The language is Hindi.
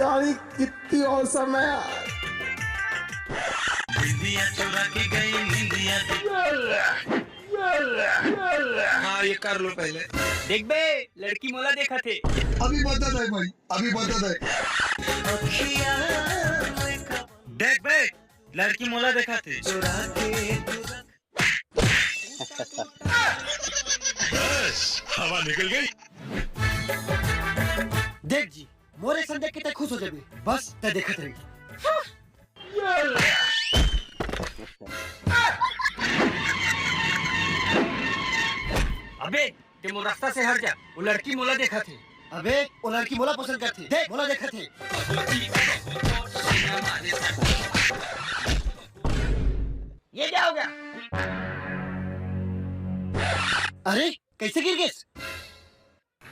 साली कितनी औसम है यार। बिंदिया चुरा के गई निंदिया। हाँ ये कर लो पहले। देख बे, लड़की मोला देखा थे। अभी बता दे भाई, अभी बता दे। देख बे, लड़की मोला देखा थे। बस हवा निकल गई। देख जी, मोरे सन देख के ते खुश हो जाबी, बस ते देखत रही। अबे ते मोर रास्ता से हट जा, वो लड़की मोला देखा थे। अबे वो लड़की मोला पसंद करती, देख मोला देखत थे। ये क्या हो गया? अरे कैसे गिर गए?